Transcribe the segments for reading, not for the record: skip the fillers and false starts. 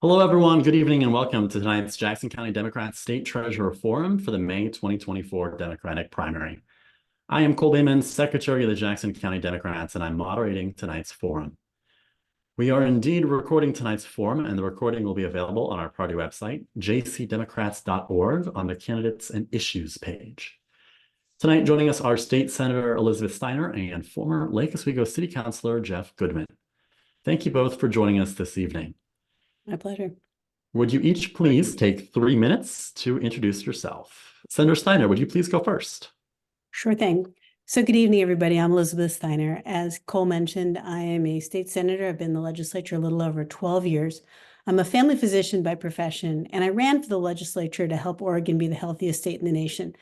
Hello, everyone. Good evening and welcome to tonight's Jackson County Democrats State Treasurer Forum for the May 2024 Democratic primary. I am Cole Bayman, Secretary of the Jackson County Democrats, and I'm moderating tonight's forum. We are indeed recording tonight's forum, and the recording will be available on our party website, jcdemocrats.org, on the Candidates and Issues page. Tonight, joining us are State Senator Elizabeth Steiner and former Lake Oswego City Councilor Jeff Goodman. Thank you both for joining us this evening. My pleasure. Would you each please take 3 minutes to introduce yourself? Senator Steiner, would you please go first? Sure thing. So good evening, everybody. I'm Elizabeth Steiner. As Cole mentioned, I am a state senator. I've been in the legislature a little over 12 years. I'm a family physician by profession, and I ran for the legislature to help Oregon be the healthiest state in the nation.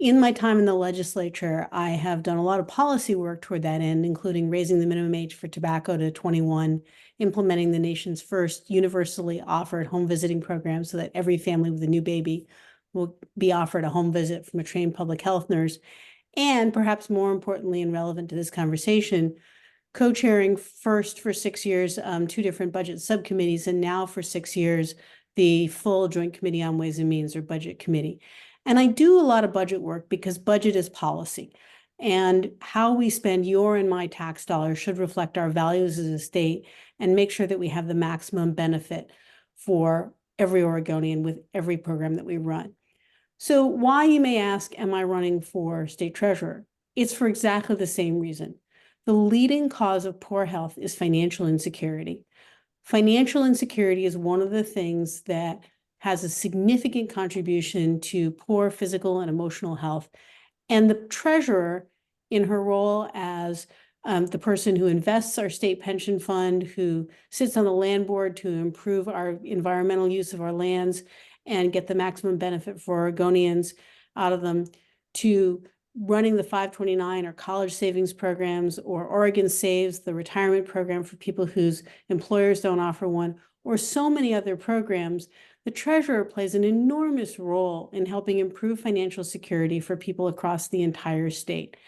In my time in the legislature, I have done a lot of policy work toward that end, including raising the minimum age for tobacco to 21, implementing the nation's first universally offered home visiting program so that every family with a new baby will be offered a home visit from a trained public health nurse, and perhaps more importantly and relevant to this conversation, co-chairing first for 6 years, 2 different budget subcommittees, and now for 6 years, the full Joint Committee on Ways and Means, or Budget Committee. And I do a lot of budget work because budget is policy. And how we spend your and my tax dollars should reflect our values as a state and make sure that we have the maximum benefit for every Oregonian with every program that we run. So why, you may ask, am I running for state treasurer? It's for exactly the same reason. The leading cause of poor health is financial insecurity. Financial insecurity is one of the things that has a significant contribution to poor physical and emotional health. And the treasurer, in her role as the person who invests our state pension fund, who sits on the land board to improve our environmental use of our lands and get the maximum benefit for Oregonians out of them, to running the 529 or college savings programs, or Oregon Saves, the retirement program for people whose employers don't offer one, or so many other programs, the treasurer plays an enormous role in helping improve financial security for people across the entire state.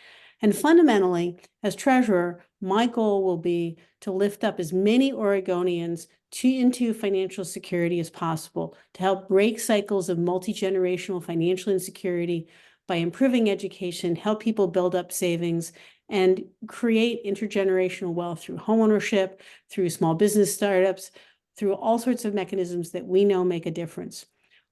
And fundamentally, as treasurer, my goal will be to lift up as many Oregonians into financial security as possible, to help break cycles of multi-generational financial insecurity by improving education, help people build up savings, and create intergenerational wealth through homeownership, through small business startups, through all sorts of mechanisms that we know make a difference.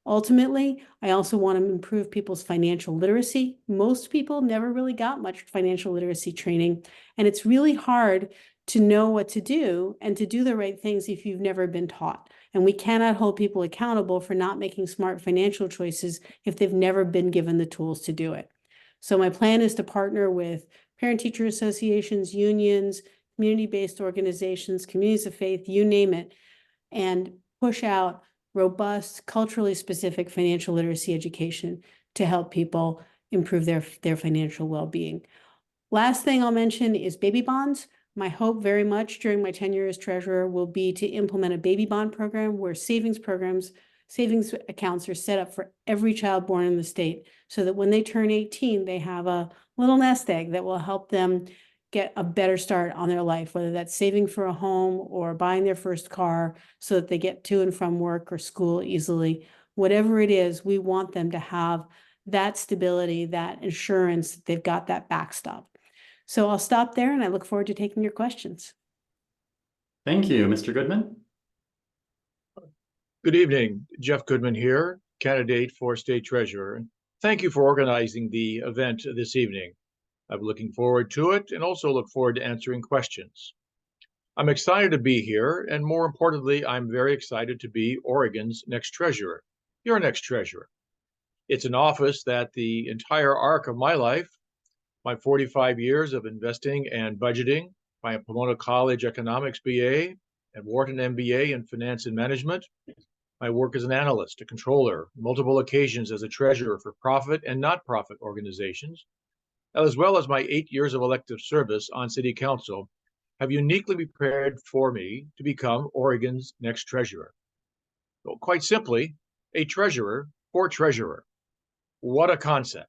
Ultimately, I also want to improve people's financial literacy. Most people never really got much financial literacy training, and it's really hard to know what to do and to do the right things if you've never been taught. And we cannot hold people accountable for not making smart financial choices if they've never been given the tools to do it. So my plan is to partner with parent-teacher associations, unions, community-based organizations, communities of faith, you name it, and push out robust, culturally specific financial literacy education to help people improve their financial well-being. Last thing I'll mention is baby bonds. My hope very much during my tenure as treasurer will be to implement a baby bond program where savings accounts are set up for every child born in the state, so that when they turn 18, they have a little nest egg that will help them get a better start on their life, whether that's saving for a home or buying their first car so that they get to and from work or school easily. Whatever it is, we want them to have that stability, that insurance, they've got that backstop. So I'll stop there, and I look forward to taking your questions. Thank you, Mr. Goodman. Good evening. Jeff Goodman here, candidate for state treasurer. Thank you for organizing the event this evening. I'm looking forward to it, and also look forward to answering questions. I'm excited to be here, and more importantly, I'm very excited to be Oregon's next treasurer, your next treasurer. It's an office that the entire arc of my life, my 45 years of investing and budgeting, my Pomona College economics BA and Wharton MBA in finance and management, my work as an analyst, a controller, multiple occasions as a treasurer for profit and not-profit organizations, as well as my 8 years of elective service on city council, have uniquely prepared for me to become Oregon's next treasurer. Well, quite simply, a treasurer for treasurer. What a concept.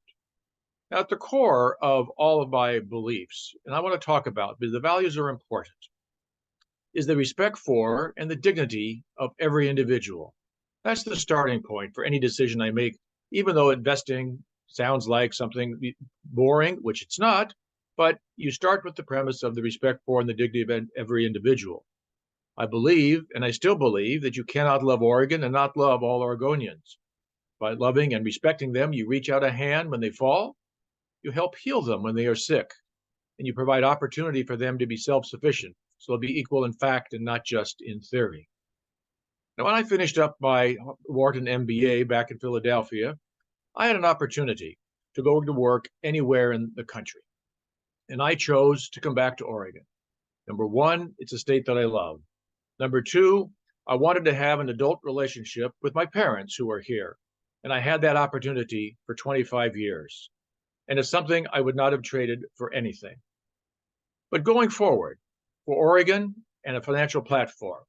Now, at the core of all of my beliefs, and I want to talk about, because the values are important, is the respect for and the dignity of every individual. That's the starting point for any decision I make, even though investing sounds like something boring, which it's not, but you start with the premise of the respect for and the dignity of every individual. I believe, and I still believe, that you cannot love Oregon and not love all Oregonians. By loving and respecting them, you reach out a hand when they fall, you help heal them when they are sick, and you provide opportunity for them to be self-sufficient, so they'll be equal in fact and not just in theory. Now, when I finished up my Wharton MBA back in Philadelphia, I had an opportunity to go to work anywhere in the country, and I chose to come back to Oregon. Number one, it's a state that I love. Number two, I wanted to have an adult relationship with my parents who are here, and I had that opportunity for 25 years. And it's something I would not have traded for anything. But going forward, for Oregon and a financial platform,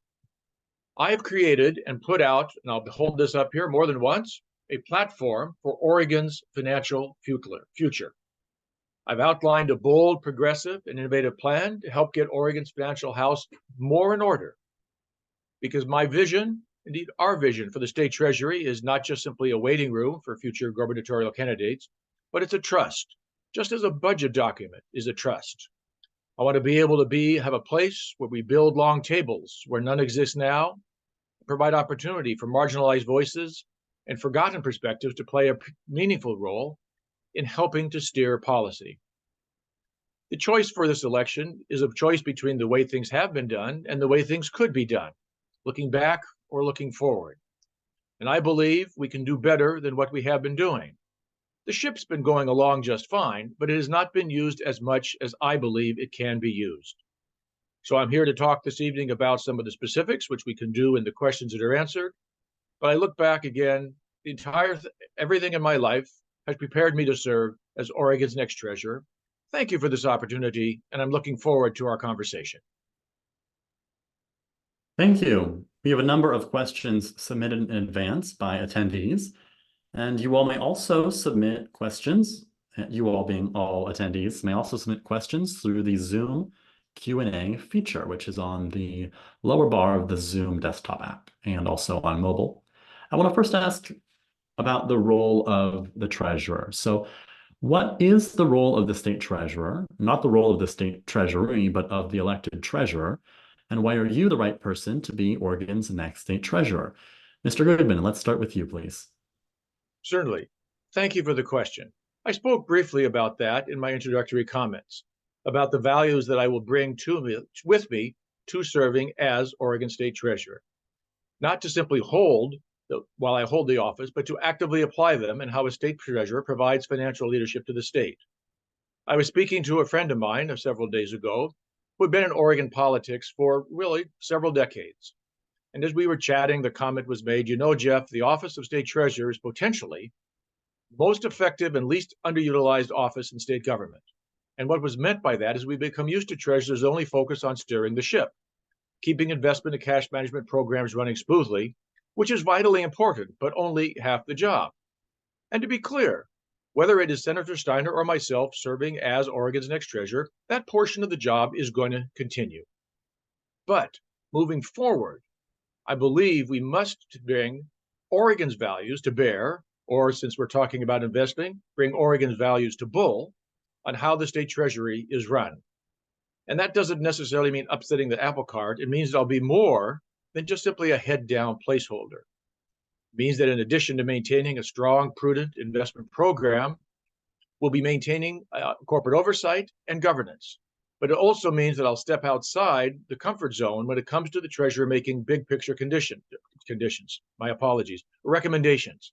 I have created and put out, and I'll hold this up here more than once, a platform for Oregon's financial future. I've outlined a bold, progressive, and innovative plan to help get Oregon's financial house more in order. Because my vision, indeed our vision for the state treasury, is not just simply a waiting room for future gubernatorial candidates, but it's a trust, just as a budget document is a trust. I want to be able to have a place where we build long tables where none exist now, provide opportunity for marginalized voices and forgotten perspectives to play a meaningful role in helping to steer policy. The choice for this election is a choice between the way things have been done and the way things could be done, looking back or looking forward. And I believe we can do better than what we have been doing. The ship's been going along just fine, but it has not been used as much as I believe it can be used. So I'm here to talk this evening about some of the specifics, which we can do in the questions that are answered. But I look back again, everything in my life has prepared me to serve as Oregon's next treasurer. Thank you for this opportunity, and I'm looking forward to our conversation. Thank you. We have a number of questions submitted in advance by attendees, and you all may also submit questions. You all being all attendees may also submit questions through the Zoom Q&A feature, which is on the lower bar of the Zoom desktop app and also on mobile. I want to first ask about the role of the treasurer. So what is the role of the state treasurer, not the role of the state treasury, but of the elected treasurer? And why are you the right person to be Oregon's next state treasurer? Mr. Goodman, let's start with you, please. Certainly. Thank you for the question. I spoke briefly about that in my introductory comments, about the values that I will bring with me to serving as Oregon State Treasurer. Not to simply while I hold the office, but to actively apply them and how a state treasurer provides financial leadership to the state. I was speaking to a friend of mine several days ago who had been in Oregon politics for really several decades. And as we were chatting, the comment was made, you know, Jeff, the office of state treasurer is potentially most effective and least underutilized office in state government. And what was meant by that is we become used to treasurers only focus on steering the ship, keeping investment and cash management programs running smoothly, which is vitally important, but only half the job. And to be clear, whether it is Senator Steiner or myself serving as Oregon's next treasurer, that portion of the job is going to continue. But moving forward, I believe we must bring Oregon's values to bear, or since we're talking about investing, bring Oregon's values to bull on how the state treasury is run. And that doesn't necessarily mean upsetting the apple cart. It means I'll be more than just simply a head down placeholder. It means that in addition to maintaining a strong, prudent investment program, we'll be maintaining corporate oversight and governance. But it also means that I'll step outside the comfort zone when it comes to the treasurer making big picture recommendations.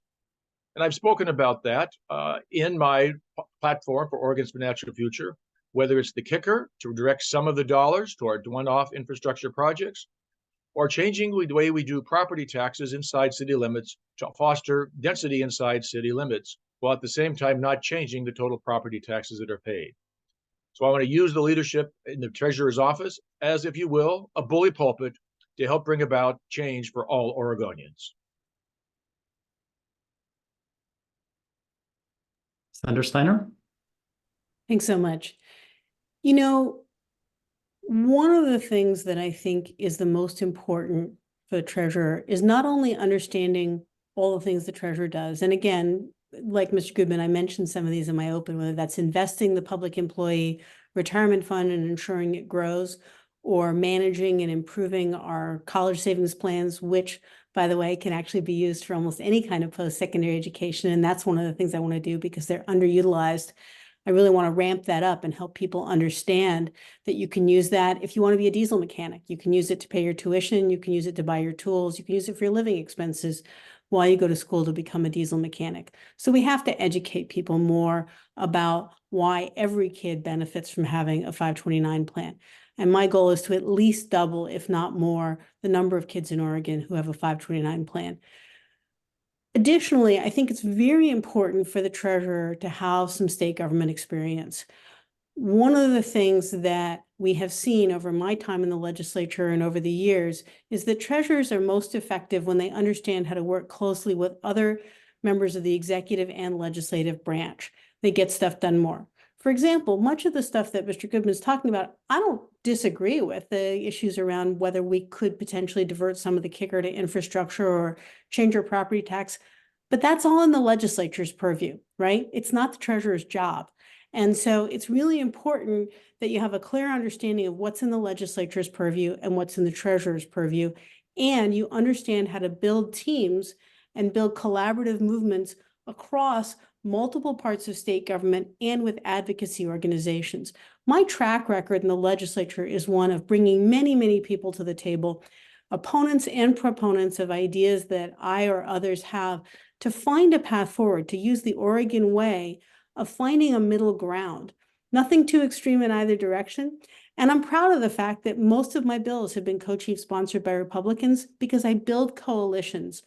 And I've spoken about that in my platform for Oregon's financial future, whether it's the kicker to direct some of the dollars toward one-off infrastructure projects, or changing the way we do property taxes inside city limits to foster density inside city limits, while at the same time not changing the total property taxes that are paid. So I want to use the leadership in the treasurer's office as, if you will, a bully pulpit to help bring about change for all Oregonians. Senator Steiner? Thanks so much. You know, One of the things that I think is the most important for the treasurer is not only understanding all the things the treasurer does. And again, like Mr. Goodman, I mentioned some of these in my open, whether that's investing the public employee retirement fund and ensuring it grows, or managing and improving our college savings plans, which, by the way, can actually be used for almost any kind of post-secondary education. And that's one of the things I want to do because they're underutilized. I really want to ramp that up and help people understand that you can use that if you want to be a diesel mechanic. You can use it to pay your tuition. You can use it to buy your tools. You can use it for your living expenses while you go to school to become a diesel mechanic. So we have to educate people more about why every kid benefits from having a 529 plan. And my goal is to at least double, if not more, the number of kids in Oregon who have a 529 plan. Additionally, I think it's very important for the treasurer to have some state government experience. One of the things that we have seen over my time in the legislature and over the years is that treasurers are most effective when they understand how to work closely with other members of the executive and legislative branch. They get stuff done more. For example, much of the stuff that Mr. Goodman is talking about, I don't disagree with the issues around whether we could potentially divert some of the kicker to infrastructure or change our property tax, but that's all in the legislature's purview, right? It's not the treasurer's job. And so it's really important that you have a clear understanding of what's in the legislature's purview and what's in the treasurer's purview, and you understand how to build teams and build collaborative movements across multiple parts of state government and with advocacy organizations. My track record in the legislature is one of bringing many, many people to the table, opponents and proponents of ideas that I or others have, to find a path forward, to use the Oregon way of finding a middle ground, nothing too extreme in either direction. And I'm proud of the fact that most of my bills have been co-chief sponsored by Republicans because I build coalitions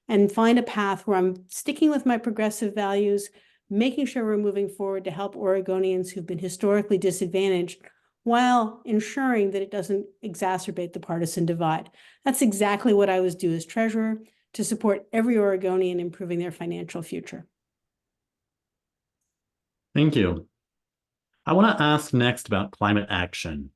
and find a path where I'm sticking with my progressive values, making sure we're moving forward to help Oregonians who've been historically disadvantaged while ensuring that it doesn't exacerbate the partisan divide. That's exactly what I was due as treasurer, to support every Oregonian improving their financial future. Thank you. I want to ask next about climate action.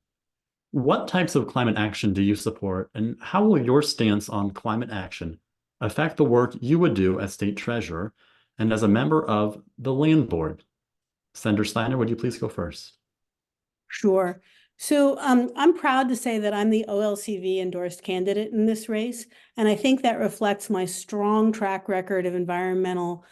What types of climate action do you support, and how will your stance on climate action affect the work you would do as state treasurer and as a member of the land board? Senator Steiner, would you please go first? Sure. So I'm proud to say that I'm the OLCV endorsed candidate in this race, and I think that reflects my strong track record of environmental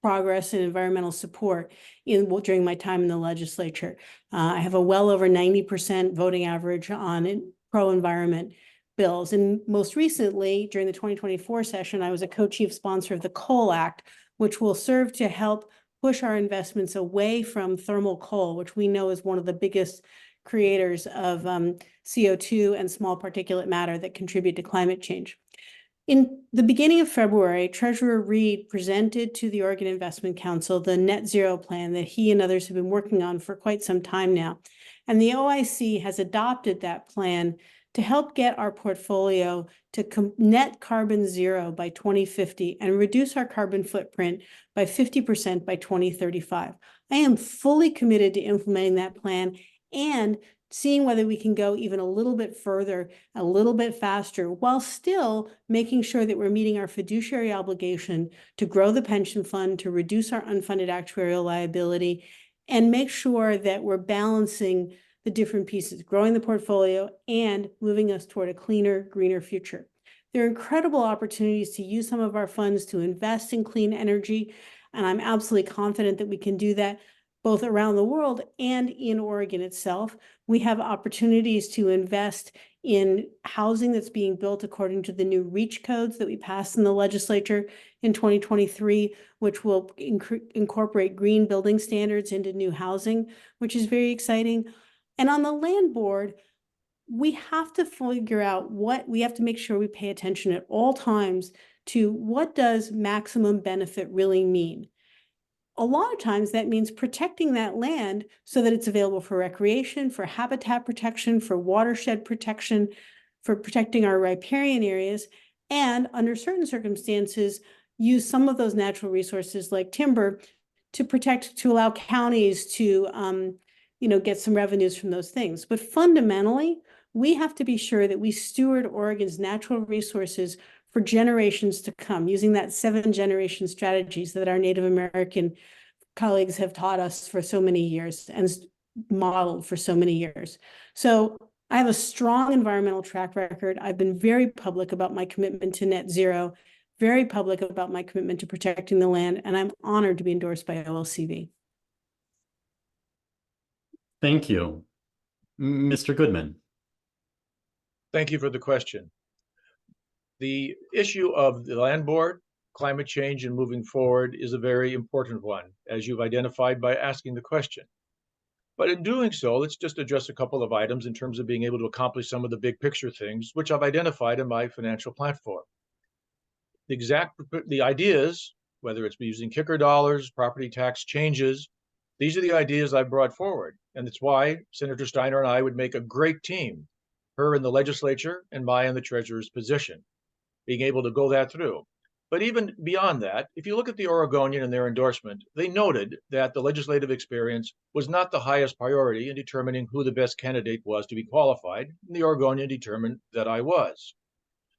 progress and environmental support during my time in the legislature. I have a well over 90% voting average on pro-environment bills. And most recently, during the 2024 session, I was a co-chief sponsor of the Coal Act, which will serve to help push our investments away from thermal coal, which we know is one of the biggest creators of CO2 and small particulate matter that contribute to climate change. In the beginning of February, Treasurer Reed presented to the Oregon Investment Council the net zero plan that he and others have been working on for quite some time now. And the OIC has adopted that plan to help get our portfolio to net carbon zero by 2050 and reduce our carbon footprint by 50% by 2035. I am fully committed to implementing that plan and seeing whether we can go even a little bit further, a little bit faster, while still making sure that we're meeting our fiduciary obligation to grow the pension fund, to reduce our unfunded actuarial liability, and make sure that we're balancing the different pieces, growing the portfolio and moving us toward a cleaner, greener future. There are incredible opportunities to use some of our funds to invest in clean energy, and I'm absolutely confident that we can do that both around the world and in Oregon itself. We have opportunities to invest in housing that's being built according to the new REACH codes that we passed in the legislature in 2023, which will incorporate green building standards into new housing, which is very exciting. And on the land board, we have to figure out we have to make sure we pay attention at all times to what does maximum benefit really mean. A lot of times that means protecting that land so that it's available for recreation, for habitat protection, for watershed protection, for protecting our riparian areas, and under certain circumstances, use some of those natural resources like timber to allow counties to get some revenues from those things. But fundamentally, we have to be sure that we steward Oregon's natural resources for generations to come, using that 7-generation strategies that our Native American colleagues have taught us for so many years and modeled for so many years. So I have a strong environmental track record. I've been very public about my commitment to net zero, very public about my commitment to protecting the land, and I'm honored to be endorsed by OLCV. Thank you. Mr. Goodman. Thank you for the question. The issue of the land board, climate change, and moving forward is a very important one, as you've identified by asking the question. But in doing so, let's just address a couple of items in terms of being able to accomplish some of the big picture things, which I've identified in my financial platform. The ideas, whether it's using kicker dollars, property tax changes, these are the ideas I brought forward. And it's why Senator Steiner and I would make a great team, her in the legislature and I in the treasurer's position, being able to go that through. But even beyond that, if you look at the Oregonian and their endorsement, they noted that the legislative experience was not the highest priority in determining who the best candidate was to be qualified, and the Oregonian determined that I was.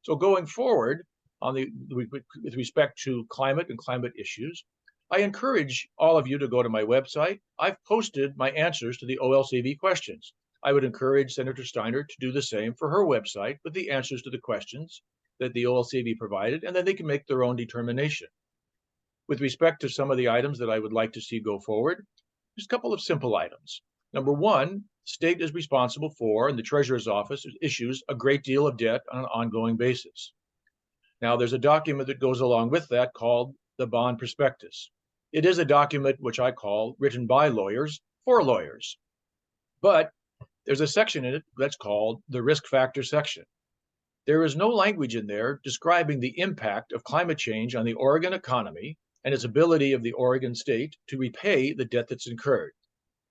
So going forward, with respect to climate and climate issues, I encourage all of you to go to my website. I've posted my answers to the OLCV questions. I would encourage Senator Steiner to do the same for her website with the answers to the questions that the OLCV provided, and then they can make their own determination. With respect to some of the items that I would like to see go forward, just a couple of simple items. Number one, state is responsible for, and the treasurer's office issues a great deal of debt on an ongoing basis. Now, there's a document that goes along with that called the bond prospectus. It is a document which I call written by lawyers for lawyers. But there's a section in it that's called the risk factor section. There is no language in there describing the impact of climate change on the Oregon economy and its ability of the Oregon state to repay the debt that's incurred.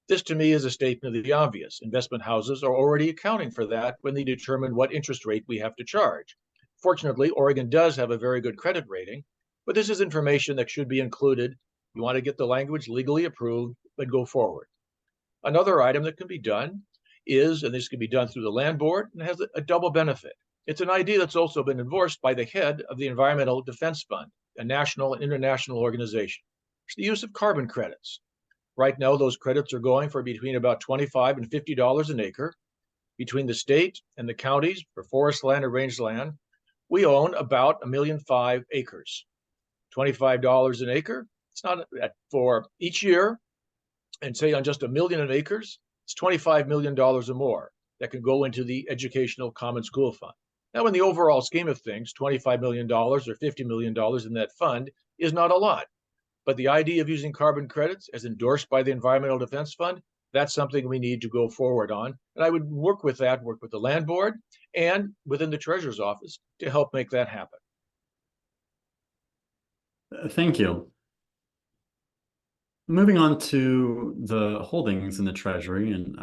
This, to me, is a statement of the obvious. Investment houses are already accounting for that when they determine what interest rate we have to charge. Fortunately, Oregon does have a very good credit rating, but this is information that should be included. You want to get the language legally approved, but go forward. Another item that can be done is, and this can be done through the land board, and has a double benefit. It's an idea that's also been endorsed by the head of the Environmental Defense Fund, a national and international organization. It's the use of carbon credits. Right now, those credits are going for between about $25 and $50 an acre. Between the state and the counties for forest land and rangeland, we own about 1.5 million acres. $25 an acre, it's not for each year, and say on just 1 million acres, it's $25 million or more that can go into the Educational Common School Fund. Now, in the overall scheme of things, $25 million or $50 million in that fund is not a lot. But the idea of using carbon credits as endorsed by the Environmental Defense Fund, that's something we need to go forward on. And I would work with the land board and within the treasurer's office to help make that happen. Thank you. Moving on to the holdings in the Treasury, and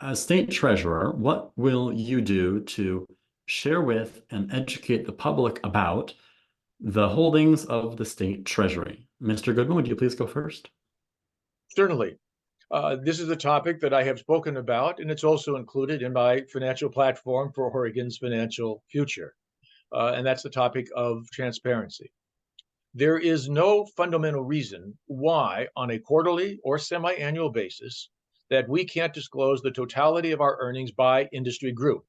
as state treasurer, what will you do to share with and educate the public about the holdings of the state treasury? Mr. Goodman, would you please go first? Certainly. This is a topic that I have spoken about, and it's also included in my financial platform for Oregon's financial future. And that's the topic of transparency. There is no fundamental reason why, on a quarterly or semi-annual basis, that we can't disclose the totality of our earnings by industry group.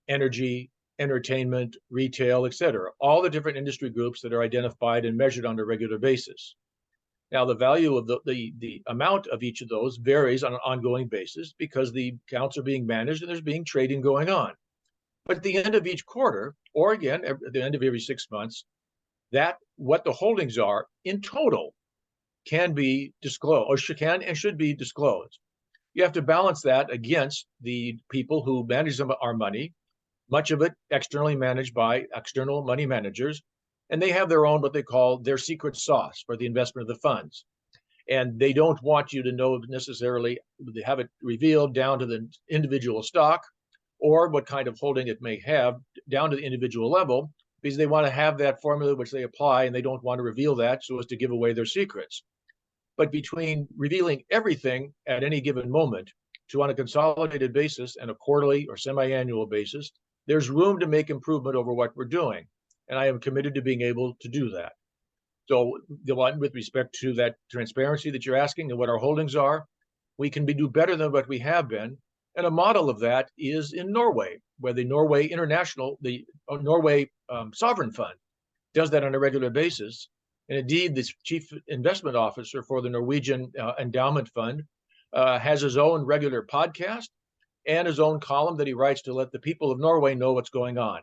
Energy, entertainment, retail, etc. All the different industry groups that are identified and measured on a regular basis. Now, the value of the amount of each of those varies on an ongoing basis because the accounts are being managed and there's being trading going on. But at the end of each quarter, or again, at the end of every 6 months, that what the holdings are in total can be disclosed, or can and should be disclosed. You have to balance that against the people who manage our money, much of it externally managed by external money managers, and they have their own, what they call their secret sauce for the investment of the funds. And they don't want you to know necessarily, they have it revealed down to the individual stock or what kind of holding it may have down to the individual level, because they want to have that formula which they apply and they don't want to reveal that so as to give away their secrets. but between revealing everything at any given moment to on a consolidated basis and a quarterly or semi-annual basis, there's room to make improvement over what we're doing. And I am committed to being able to do that. So with respect to that transparency that you're asking and what our holdings are, we can do better than what we have been. And a model of that is in Norway, where the Norway Norway Sovereign Fund does that on a regular basis. And indeed, the chief investment officer for the Norwegian Endowment Fund has his own regular podcast and his own column that he writes to let the people of Norway know what's going on.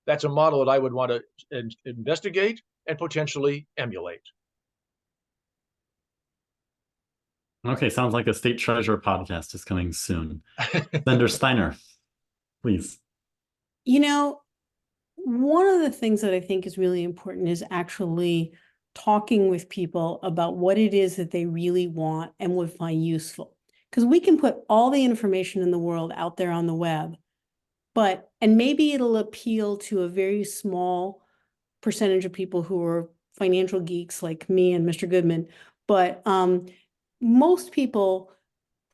That's a model that I would want to investigate and potentially emulate. Okay, sounds like a state treasurer podcast is coming soon. Senator Steiner, please. You know, one of the things that I think is really important is actually talking with people about what it is that they really want and would find useful. Because we can put all the information in the world out there on the web, and maybe it'll appeal to a very small percentage of people who are financial geeks like me and Mr. Goodman, but most people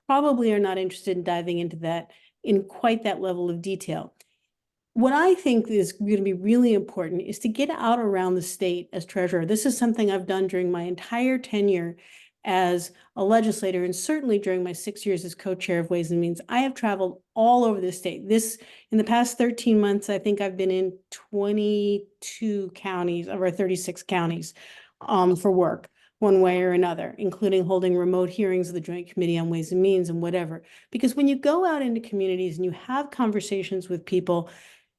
probably are not interested in diving into that in quite that level of detail. What I think is going to be really important is to get out around the state as treasurer. This is something I've done during my entire tenure as a legislator, and certainly during my 6 years as co-chair of Ways and Means. I have traveled all over the state. In the past 13 months, I think I've been in 22 counties of our 36 counties for work, one way or another, including holding remote hearings of the Joint Committee on Ways and Means and whatever. Because when you go out into communities and you have conversations with people,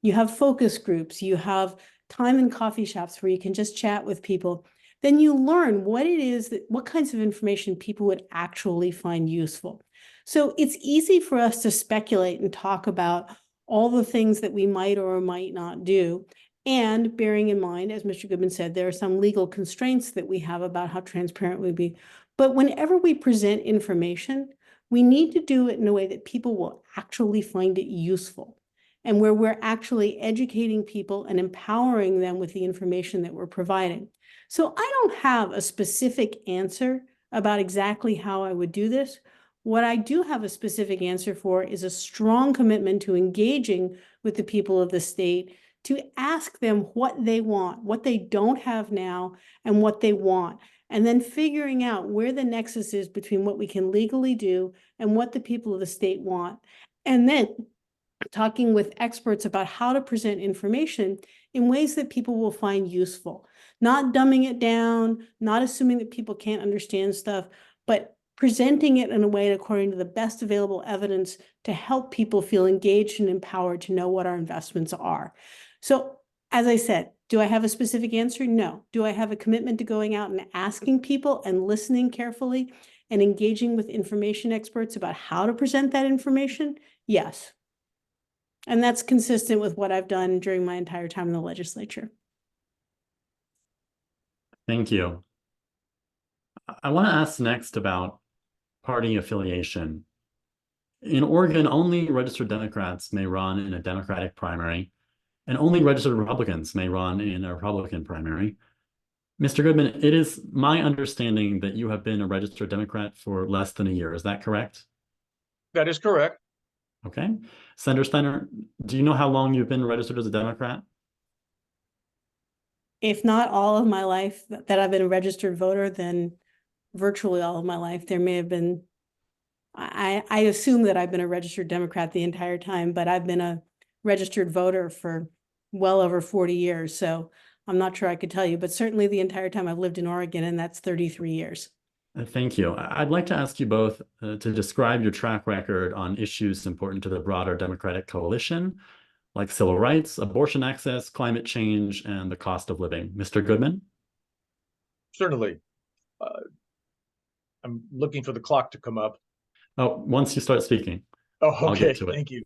you have focus groups, you have time in coffee shops where you can just chat with people, then you learn what kinds of information people would actually find useful. So it's easy for us to speculate and talk about all the things that we might or might not do. And bearing in mind, as Mr. Goodman said, there are some legal constraints that we have about how transparent we be. But whenever we present information, we need to do it in a way that people will actually find it useful, and where we're actually educating people and empowering them with the information that we're providing. So I don't have a specific answer about exactly how I would do this. What I do have a specific answer for is a strong commitment to engaging with the people of the state, to ask them what they want, what they don't have now, and what they want, and then figuring out where the nexus is between what we can legally do and what the people of the state want. And then talking with experts about how to present information in ways that people will find useful, not dumbing it down, not assuming that people can't understand stuff, but presenting it in a way according to the best available evidence to help people feel engaged and empowered to know what our investments are. So, as I said, do I have a specific answer? No. Do I have a commitment to going out and asking people and listening carefully and engaging with information experts about how to present that information? Yes. And that's consistent with what I've done during my entire time in the legislature. Thank you. I want to ask next about party affiliation. In Oregon, only registered Democrats may run in a Democratic primary, and only registered Republicans may run in a Republican primary. Mr. Goodman, it is my understanding that you have been a registered Democrat for less than a year. Is that correct? That is correct. Okay. Senator Steiner, do you know how long you've been registered as a Democrat? If not all of my life that I've been a registered voter, then virtually all of my life. There may have been, I assume that I've been a registered Democrat the entire time, but I've been a registered voter for well over 40 years. So I'm not sure I could tell you, but certainly the entire time I've lived in Oregon, and that's 33 years. Thank you. I'd like to ask you both to describe your track record on issues important to the broader Democratic coalition, like civil rights, abortion access, climate change, and the cost of living. Mr. Goodman? Certainly. I'm looking for the clock to come up. Oh, once you start speaking. Oh, I'll okay. get to it. Thank you.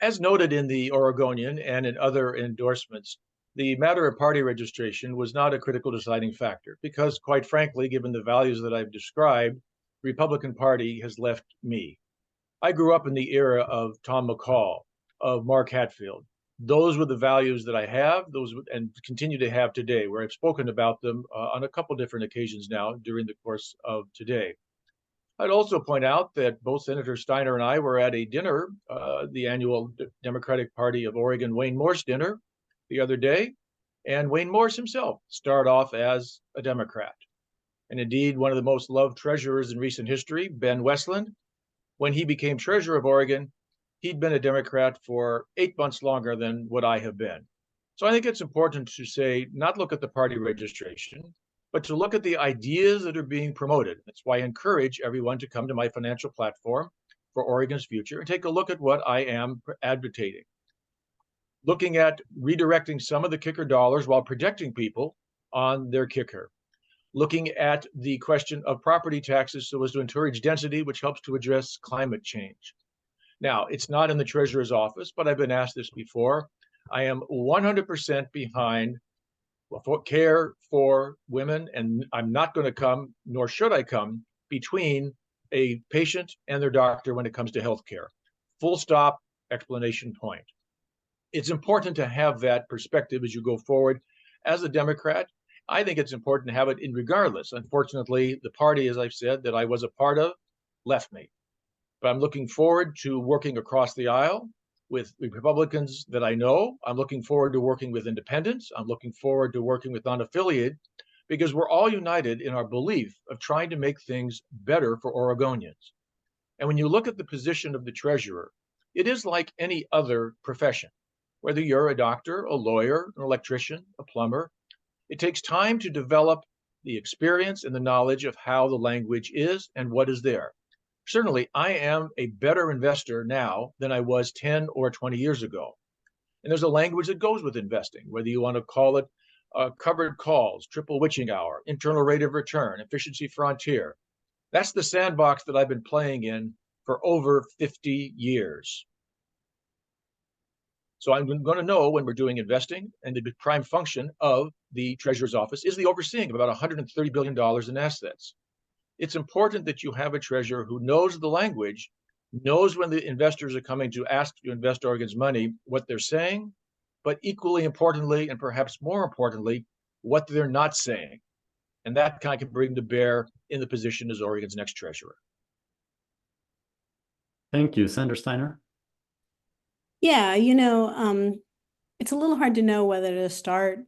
As noted in the Oregonian and in other endorsements, the matter of party registration was not a critical deciding factor because, quite frankly, given the values that I've described, the Republican Party has left me. I grew up in the era of Tom McCall, of Mark Hatfield, Those were the values that I have, and continue to have today, where I've spoken about them on a couple different occasions now during the course of today. I'd also point out that both Senator Steiner and I were at a dinner, the annual Democratic Party of Oregon Wayne Morse dinner the other day, and Wayne Morse himself started off as a Democrat. And indeed, one of the most loved treasurers in recent history, Ben Westland, when he became treasurer of Oregon, he'd been a Democrat for 8 months longer than what I have been. So I think it's important to say, not look at the party registration, but to look at the ideas that are being promoted. That's why I encourage everyone to come to my financial platform for Oregon's future and take a look at what I am advocating. Looking at redirecting some of the kicker dollars while protecting people on their kicker. Looking at the question of property taxes so as to encourage density, which helps to address climate change. Now, it's not in the treasurer's office, but I've been asked this before. I am 100% behind care for women, and I'm not going to come, nor should I come, between a patient and their doctor when it comes to healthcare. Full stop, explanation point. It's important to have that perspective as you go forward. As a Democrat, I think it's important to have it in regardless. Unfortunately, the party, as I've said, that I was a part of, left me. But I'm looking forward to working across the aisle with the Republicans that I know. I'm looking forward to working with independents. I'm looking forward to working with non-affiliated, because we're all united in our belief of trying to make things better for Oregonians. And when you look at the position of the treasurer, it is like any other profession. Whether you're a doctor, a lawyer, an electrician, a plumber, it takes time to develop the experience and the knowledge of how the language is and what is there. Certainly, I am a better investor now than I was 10 or 20 years ago. And there's a language that goes with investing, whether you want to call it covered calls, triple witching hour, internal rate of return, efficiency frontier. That's the sandbox that I've been playing in for over 50 years. So I'm going to know when we're doing investing, and the prime function of the treasurer's office is the overseeing of about $130 billion in assets. It's important that you have a treasurer who knows the language, knows when the investors are coming to ask to invest Oregon's money, what they're saying, but equally importantly, and perhaps more importantly, what they're not saying. And that kind of can bring to bear in the position as Oregon's next treasurer. Thank you, Senator Steiner. Yeah, it's a little hard to know whether to start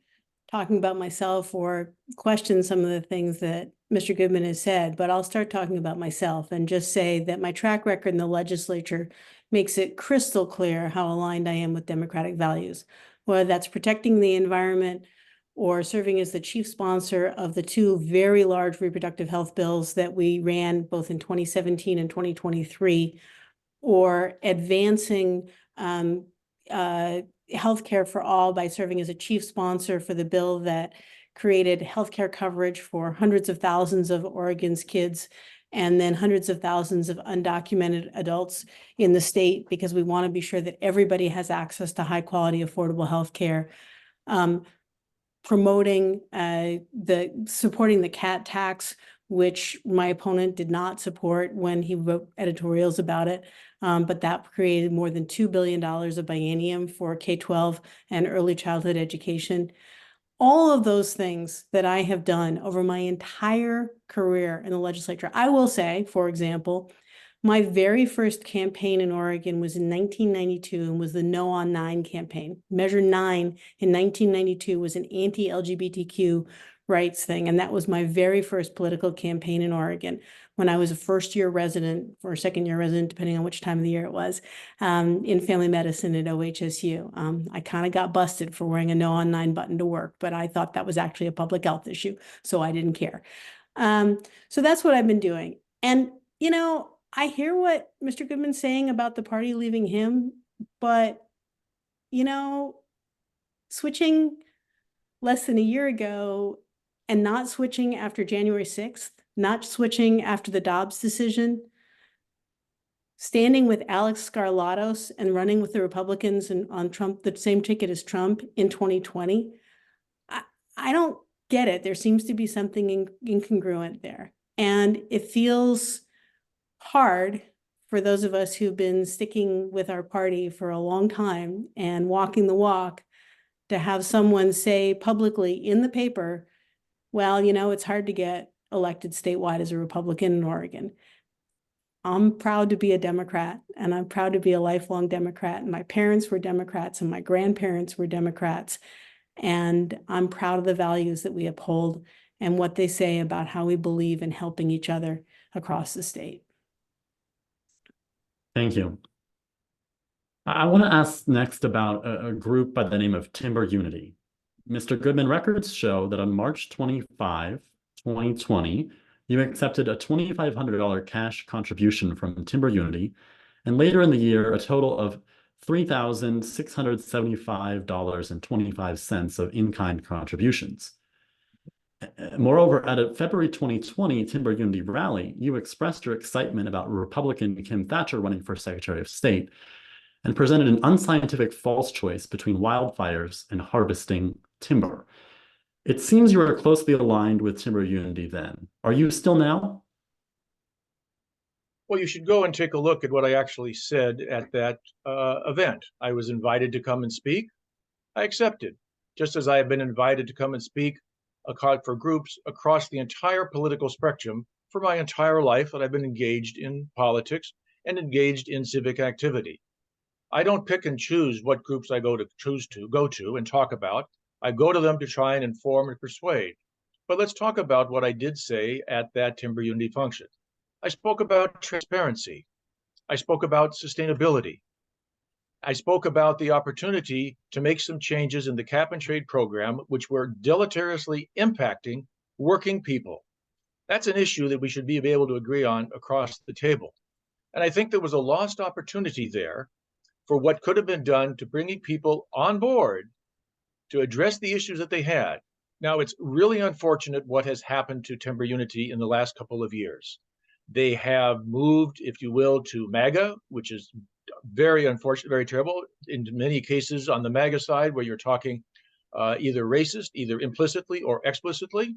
talking about myself or question some of the things that Mr. Goodman has said, but I'll start talking about myself and just say that my track record in the legislature makes it crystal clear how aligned I am with democratic values, whether that's protecting the environment or serving as the chief sponsor of the two very large reproductive health bills that we ran both in 2017 and 2023, or advancing healthcare for all by serving as a chief sponsor for the bill that created healthcare coverage for hundreds of thousands of Oregon's kids and then hundreds of thousands of undocumented adults in the state, because we want to be sure that everybody has access to high quality, affordable healthcare. Promoting supporting the CAT tax, which my opponent did not support when he wrote editorials about it. But that created more than $2 billion of biennium for K-12 and early childhood education. All of those things that I have done over my entire career in the legislature. I will say, for example, my very first campaign in Oregon was in 1992 and was the No on 9 campaign. Measure 9 in 1992 was an anti-LGBTQ rights thing. And that was my very first political campaign in Oregon when I was a first-year resident or second-year resident, depending on which time of the year it was, in family medicine at OHSU. I kind of got busted for wearing a No on 9 button to work, but I thought that was actually a public health issue, so I didn't care. So that's what I've been doing. And, I hear what Mr. Goodman's saying about the party leaving him, but, switching less than a year ago and not switching after January 6th, not switching after the Dobbs decision, standing with Alex Skarlatos and running with the Republicans and on Trump, the same ticket as Trump in 2020, I don't get it. There seems to be something incongruent there. And it feels hard for those of us who've been sticking with our party for a long time and walking the walk, to have someone say publicly in the paper, well, you know, it's hard to get elected statewide as a Republican in Oregon. I'm proud to be a Democrat, and I'm proud to be a lifelong Democrat. And my parents were Democrats and my grandparents were Democrats. And I'm proud of the values that we uphold and what they say about how we believe in helping each other across the state. Thank you. I want to ask next about a group by the name of Timber Unity. Mr. Goodman, records show that on March 25, 2020, you accepted a $2,500 cash contribution from Timber Unity, and later in the year, a total of $3,675.25 of in-kind contributions. Moreover, at a February 2020 Timber Unity rally, you expressed your excitement about Republican Kim Thatcher running for Secretary of State and presented an unscientific false choice between wildfires and harvesting timber. It seems you were closely aligned with Timber Unity then. Are you still now? Well, you should go and take a look at what I actually said at that event. I was invited to come and speak. I accepted, just as I have been invited to come and speak for groups across the entire political spectrum for my entire life that I've been engaged in politics and engaged in civic activity. I don't pick and choose what groups I go to and talk about. I go to them to try and inform and persuade. But let's talk about what I did say at that Timber Unity function. I spoke about transparency. I spoke about sustainability. I spoke about the opportunity to make some changes in the cap and trade program, which were deleteriously impacting working people. That's an issue that we should be able to agree on across the table. And I think there was a lost opportunity there for what could have been done to bringing people on board to address the issues that they had. Now, it's really unfortunate what has happened to Timber Unity in the last couple of years. They have moved, if you will, to MAGA, which is very unfortunate, very terrible. In many cases on the MAGA side, where you're talking either racist, either implicitly or explicitly.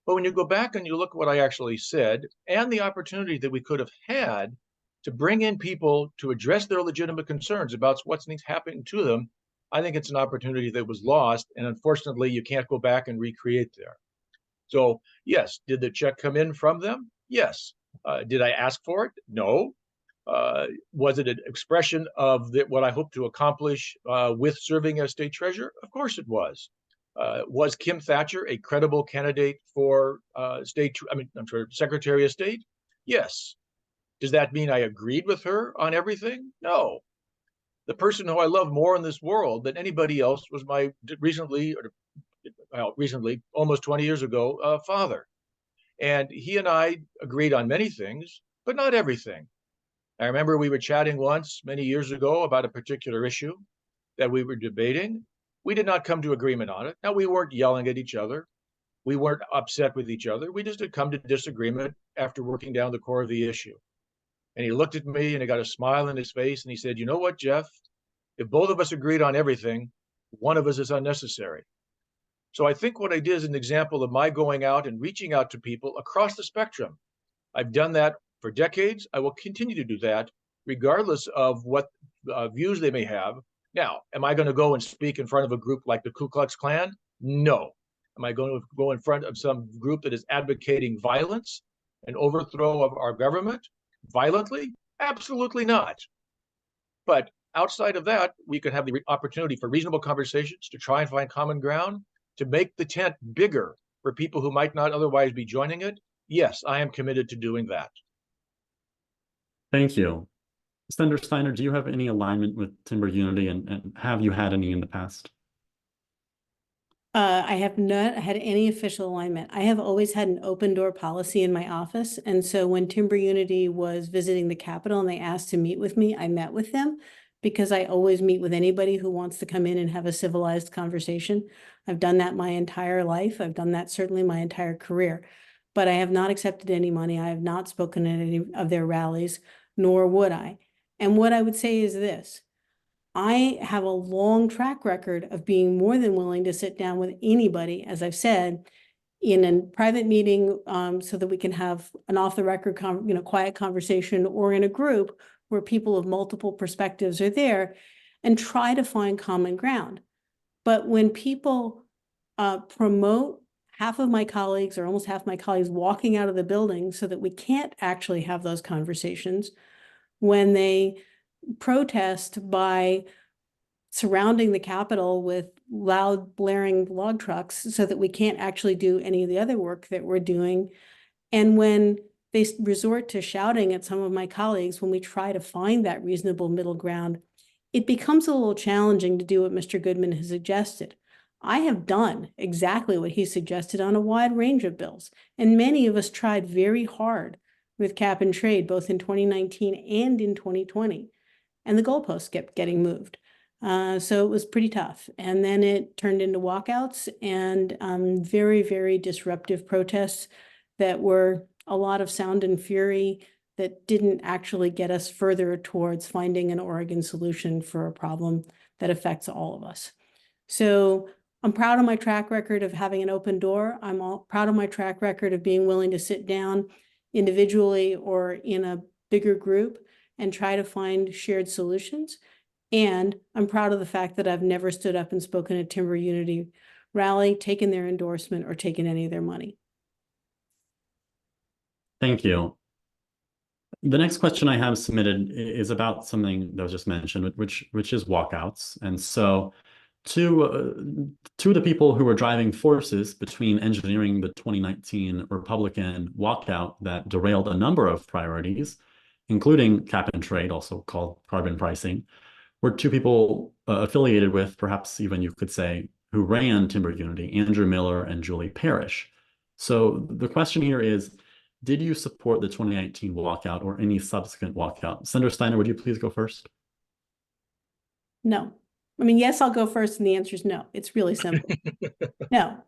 But when you go back and you look at what I actually said and the opportunity that we could have had to bring in people to address their legitimate concerns about what's happening to them, I think it's an opportunity that was lost. And unfortunately, you can't go back and recreate there. So yes, did the check come in from them? Yes. Did I ask for it? No. Was it an expression of what I hope to accomplish with serving as state treasurer? Of course it was. Was Kim Thatcher a credible candidate for Secretary of State? Yes. Does that mean I agreed with her on everything? No. The person who I love more in this world than anybody else was my recently, almost 20 years ago, father. And he and I agreed on many things, but not everything. I remember we were chatting once many years ago about a particular issue that we were debating. We did not come to agreement on it. Now, we weren't yelling at each other. We weren't upset with each other. We just had come to disagreement after working down the core of the issue. And he looked at me and he got a smile in his face and he said, you know what, Jeff? If both of us agreed on everything, one of us is unnecessary. So I think what I did is an example of my going out and reaching out to people across the spectrum. I've done that for decades. I will continue to do that, regardless of what views they may have. Now, am I going to go and speak in front of a group like the Ku Klux Klan? No. Am I going to go in front of some group that is advocating violence and overthrow of our government violently? Absolutely not. But outside of that, we could have the opportunity for reasonable conversations to try and find common ground, to make the tent bigger for people who might not otherwise be joining it. Yes, I am committed to doing that. Thank you. Senator Steiner, do you have any alignment with Timber Unity and have you had any in the past? I have not had any official alignment. I have always had an open door policy in my office. And so when Timber Unity was visiting the Capitol and they asked to meet with me, I met with them because I always meet with anybody who wants to come in and have a civilized conversation. I've done that my entire life. I've done that certainly my entire career, but I have not accepted any money. I have not spoken at any of their rallies, nor would I. And what I would say is this. I have a long track record of being more than willing to sit down with anybody, as I've said, in a private meeting so that we can have an off-the-record, quiet conversation, or in a group where people of multiple perspectives are there and try to find common ground. But when people promote half of my colleagues or almost half my colleagues walking out of the building so that we can't actually have those conversations, when they protest by surrounding the Capitol with loud blaring log trucks so that we can't actually do any of the other work that we're doing, and when they resort to shouting at some of my colleagues when we try to find that reasonable middle ground, it becomes a little challenging to do what Mr. Goodman has suggested. I have done exactly what he suggested on a wide range of bills, and many of us tried very hard with cap and trade, both in 2019 and in 2020, and the goalposts kept getting moved. So it was pretty tough. And then it turned into walkouts and very, very disruptive protests that were a lot of sound and fury that didn't actually get us further towards finding an Oregon solution for a problem that affects all of us. So I'm proud of my track record of having an open door. I'm proud of my track record of being willing to sit down individually or in a bigger group and try to find shared solutions. And I'm proud of the fact that I've never stood up and spoken at Timber Unity rally, taken their endorsement, or taken any of their money. Thank you. The next question I have submitted is about something that was just mentioned, which is walkouts. And so two of the people who were driving forces between engineering the 2019 Republican walkout that derailed a number of priorities, including cap and trade, also called carbon pricing, were two people affiliated with, perhaps even you could say, who ran Timber Unity, Andrew Miller and Julie Parrish. So the question here is, did you support the 2019 walkout or any subsequent walkout? Senator Steiner, would you please go first? No. I mean, yes, I'll go first, and the answer is no. It's really simple. No.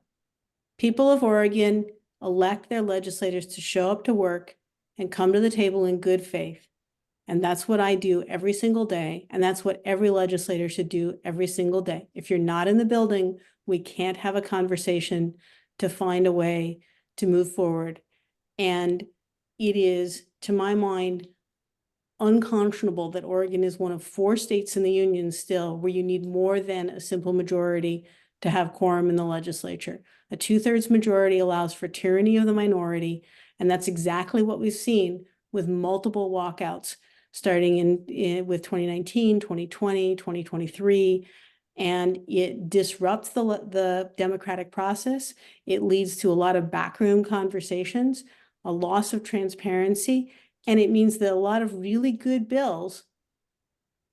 People of Oregon elect their legislators to show up to work and come to the table in good faith. And that's what I do every single day. And that's what every legislator should do every single day. If you're not in the building, we can't have a conversation to find a way to move forward. And it is, to my mind, unconscionable that Oregon is one of 4 states in the union still where you need more than a simple majority to have quorum in the legislature. A 2/3 majority allows for tyranny of the minority. And that's exactly what we've seen with multiple walkouts starting with 2019, 2020, 2023. And it disrupts the democratic process. It leads to a lot of backroom conversations, a loss of transparency, and it means that a lot of really good bills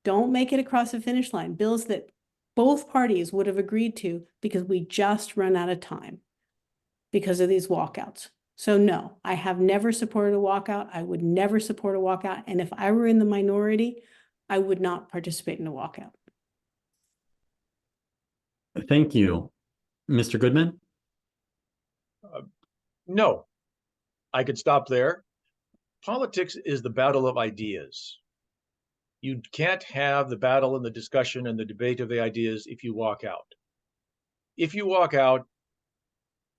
don't make it across the finish line, bills that both parties would have agreed to because we just run out of time because of these walkouts. So no, I have never supported a walkout. I would never support a walkout. And if I were in the minority, I would not participate in a walkout. Thank you. Mr. Goodman? No, I could stop there. Politics is the battle of ideas. You can't have the battle and the discussion and the debate of the ideas if you walk out. If you walk out,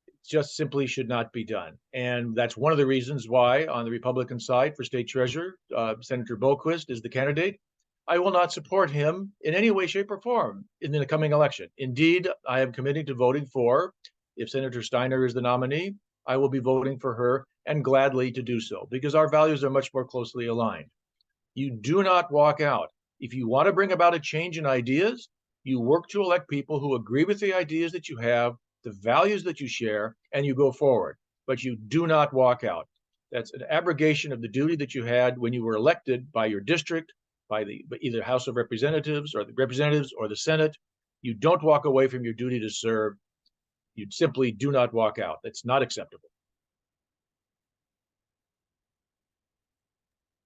it just simply should not be done. And that's one of the reasons why on the Republican side for state treasurer, Senator Boquist is the candidate. I will not support him in any way, shape, or form in the coming election. Indeed, I am committing to voting for, if Senator Steiner is the nominee, I will be voting for her, and gladly to do so, because our values are much more closely aligned. You do not walk out. If you want to bring about a change in ideas, you work to elect people who agree with the ideas that you have, the values that you share, and you go forward. But you do not walk out. That's an abrogation of the duty that you had when you were elected by your district, by either House of Representatives or the Senate. You don't walk away from your duty to serve. You simply do not walk out. That's not acceptable.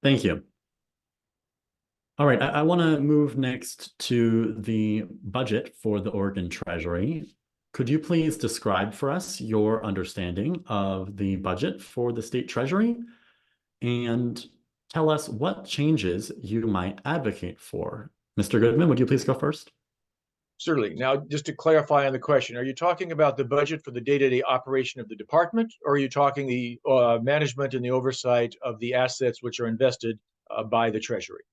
Thank you. All right, I want to move next to the budget for the Oregon Treasury. Could you please describe for us your understanding of the budget for the state treasury and tell us what changes you might advocate for? Mr. Goodman, would you please go first? Certainly. Now, just to clarify on the question, are you talking about the budget for the day-to-day operation of the department, or are you talking the management and the oversight of the assets which are invested by the Treasury.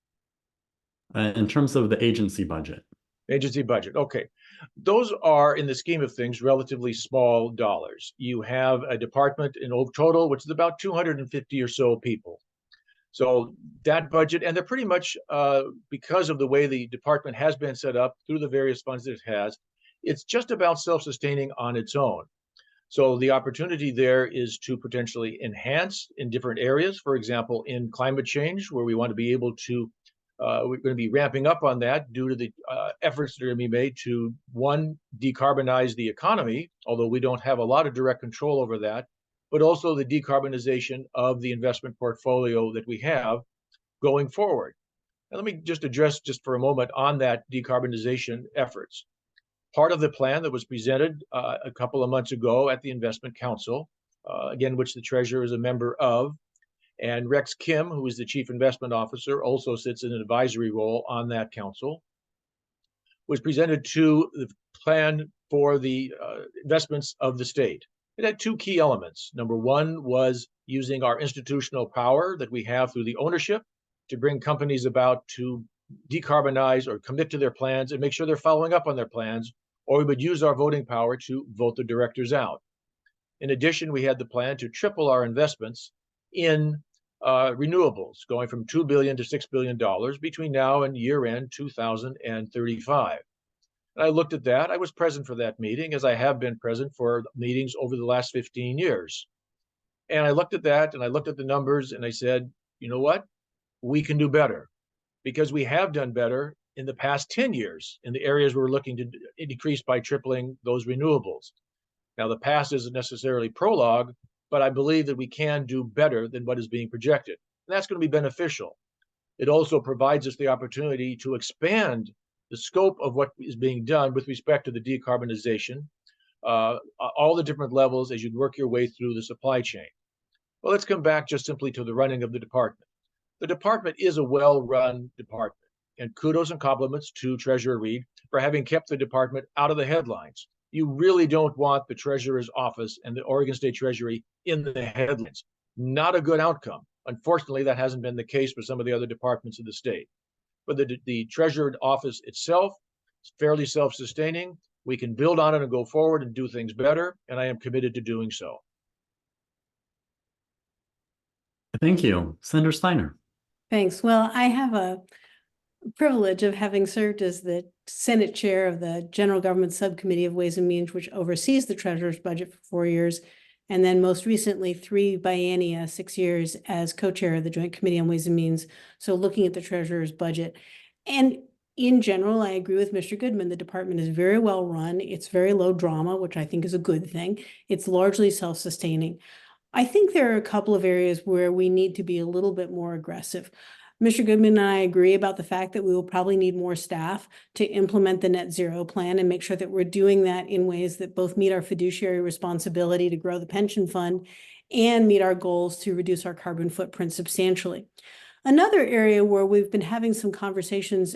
In terms of the agency budget. Agency budget. Okay. Those are, in the scheme of things, relatively small dollars. You have a department in total, which is about 250 or so people. So that budget, and they're pretty much, because of the way the department has been set up through the various funds that it has, it's just about self-sustaining on its own. So the opportunity there is to potentially enhance in different areas. For example, in climate change, where we want to be able to, we're going to be ramping up on that due to the efforts that are going to be made to, one, decarbonize the economy, although we don't have a lot of direct control over that, but also the decarbonization of the investment portfolio that we have going forward. Now, let me just address just for a moment on that decarbonization efforts. Part of the plan that was presented a couple of months ago at the Investment Council, again, which the Treasurer is a member of, and Rex Kim, who is the Chief Investment Officer, also sits in an advisory role on that council, was presented to the plan for the investments of the state. It had two key elements. Number one was using our institutional power that we have through the ownership to bring companies about to decarbonize or commit to their plans and make sure they're following up on their plans, or we would use our voting power to vote the directors out. In addition, we had the plan to triple our investments in renewables, going from $2 billion to $6 billion between now and year end 2035. And I looked at that. I was present for that meeting, as I have been present for meetings over the last 15 years. And I looked at that and I looked at the numbers and I said, you know what? We can do better, because we have done better in the past 10 years in the areas we're looking to decrease by tripling those renewables. Now, the past isn't necessarily prologue, but I believe that we can do better than what is being projected. And that's going to be beneficial. It also provides us the opportunity to expand the scope of what is being done with respect to the decarbonization, all the different levels as you work your way through the supply chain. Well, let's come back just simply to the running of the department. The department is a well-run department, and kudos and compliments to Treasurer Reed for having kept the department out of the headlines. You really don't want the Treasurer's office and the Oregon State Treasury in the headlines. Not a good outcome. Unfortunately, that hasn't been the case for some of the other departments of the state. But the Treasurer office itself is fairly self-sustaining. We can build on it and go forward and do things better, and I am committed to doing so. Thank you. Senator Steiner. Thanks. Well, I have a privilege of having served as the Senate Chair of the General Government Subcommittee of Ways and Means, which oversees the Treasurer's budget for 4 years, and then most recently 3 biennia, 6 years as co-chair of the Joint Committee on Ways and Means. So looking at the Treasurer's budget. And in general, I agree with Mr. Goodman. The department is very well run. It's very low drama, which I think is a good thing. It's largely self-sustaining. I think there are a couple of areas where we need to be a little bit more aggressive. Mr. Goodman and I agree about the fact that we will probably need more staff to implement the net zero plan and make sure that we're doing that in ways that both meet our fiduciary responsibility to grow the pension fund and meet our goals to reduce our carbon footprint substantially. Another area where we've been having some conversations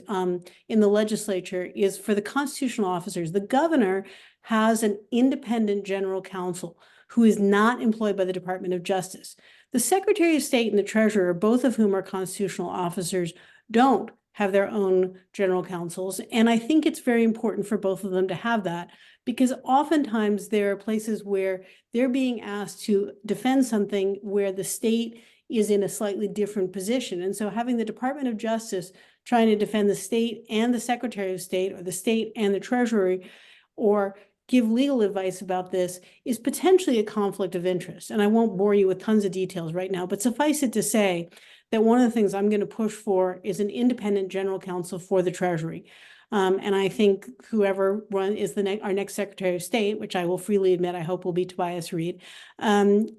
in the legislature is for the constitutional officers. The governor has an independent general counsel who is not employed by the Department of Justice. The Secretary of State and the Treasurer, both of whom are constitutional officers, don't have their own general counsels. And I think it's very important for both of them to have that, because oftentimes there are places where they're being asked to defend something where the state is in a slightly different position. And so having the Department of Justice trying to defend the state and the Secretary of State, or the state and the Treasury, or give legal advice about this, is potentially a conflict of interest. And I won't bore you with tons of details right now, but suffice it to say that one of the things I'm going to push for is an independent general counsel for the Treasury. And I think whoever is our next Secretary of State, which I will freely admit I hope will be Tobias Reed,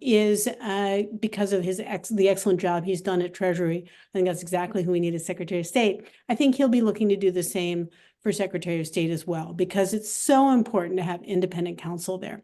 is because of the excellent job he's done at Treasury. I think that's exactly who we need as Secretary of State. I think he'll be looking to do the same for Secretary of State as well, because it's so important to have independent counsel there.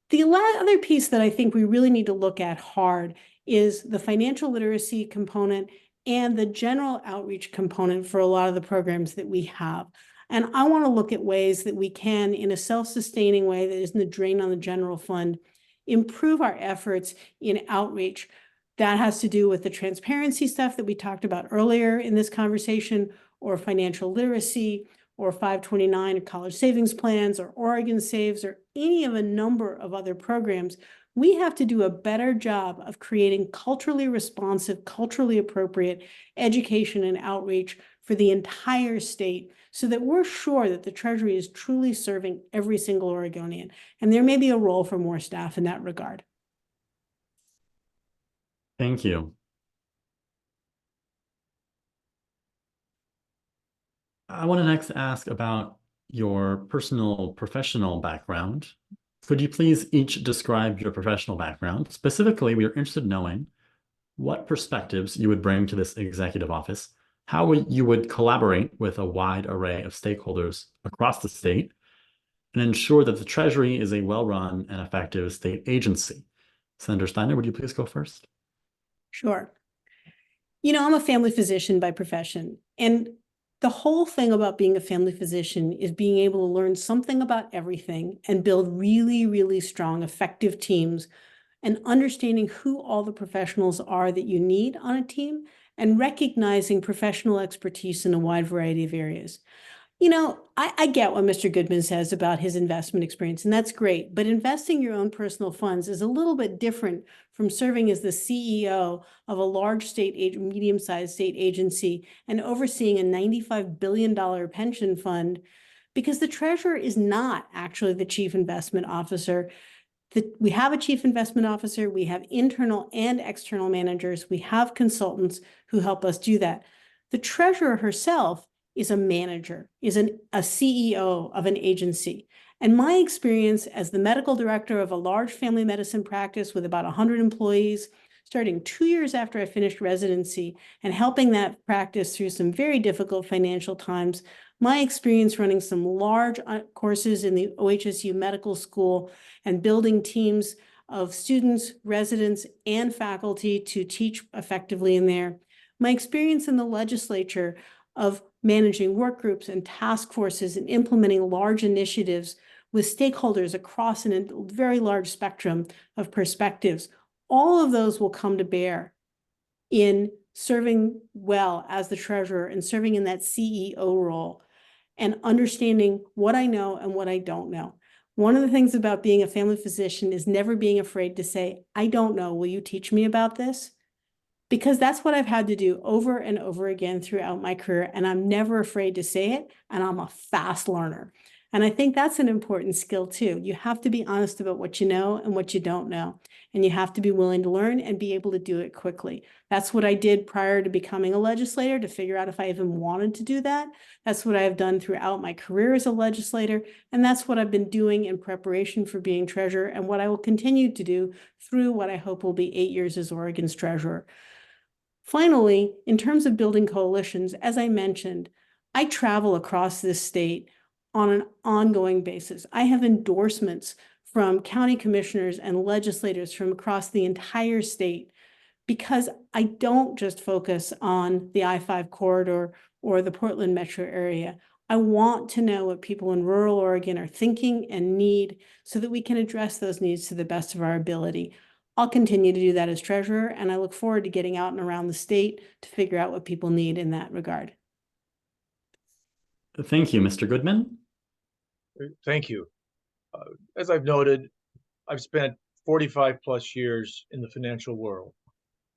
The other piece that I think we really need to look at hard is the financial literacy component and the general outreach component for a lot of the programs that we have. And I want to look at ways that we can, in a self-sustaining way that isn't a drain on the general fund, improve our efforts in outreach. That has to do with the transparency stuff that we talked about earlier in this conversation, or financial literacy, or 529 college savings plans, or Oregon Saves, or any of a number of other programs. We have to do a better job of creating culturally responsive, culturally appropriate education and outreach for the entire state, so that we're sure that the Treasury is truly serving every single Oregonian. And there may be a role for more staff in that regard. Thank you. I want to next ask about your personal professional background. Could you please each describe your professional background? Specifically, we are interested in knowing what perspectives you would bring to this executive office, how you would collaborate with a wide array of stakeholders across the state, and ensure that the Treasury is a well-run and effective state agency. Senator Steiner, would you please go first? Sure. You know, I'm a family physician by profession, and the whole thing about being a family physician is being able to learn something about everything and build really, really strong, effective teams, and understanding who all the professionals are that you need on a team, and recognizing professional expertise in a wide variety of areas. You know, I get what Mr. Goodman says about his investment experience, and that's great. But investing your own personal funds is a little bit different from serving as the CEO of a large medium-sized state agency and overseeing a $95 billion pension fund, because the treasurer is not actually the chief investment officer. We have a chief investment officer, we have internal and external managers, we have consultants who help us do that. The treasurer herself is a manager, is a CEO of an agency. And my experience as the medical director of a large family medicine practice with about 100 employees, starting 2 years after I finished residency and helping that practice through some very difficult financial times, my experience running some large courses in the OHSU Medical School and building teams of students, residents, and faculty to teach effectively in there, my experience in the legislature of managing work groups and task forces and implementing large initiatives with stakeholders across a very large spectrum of perspectives. All of those will come to bear in serving well as the treasurer and serving in that CEO role and understanding what I know and what I don't know. One of the things about being a family physician is never being afraid to say, I don't know, will you teach me about this? Because that's what I've had to do over and over again throughout my career, and I'm never afraid to say it, and I'm a fast learner. And I think that's an important skill too. You have to be honest about what you know and what you don't know, and you have to be willing to learn and be able to do it quickly. That's what I did prior to becoming a legislator, to figure out if I even wanted to do that. That's what I've done throughout my career as a legislator, and that's what I've been doing in preparation for being treasurer, and what I will continue to do through what I hope will be 8 years as Oregon's treasurer. Finally, in terms of building coalitions, as I mentioned, I travel across this state on an ongoing basis. I have endorsements from county commissioners and legislators from across the entire state, because I don't just focus on the I-5 corridor or the Portland metro area. I want to know what people in rural Oregon are thinking and need, so that we can address those needs to the best of our ability. I'll continue to do that as treasurer, and I look forward to getting out and around the state to figure out what people need in that regard. Thank you, Mr. Goodman. Thank you. As I've noted, I've spent 45 plus years in the financial world,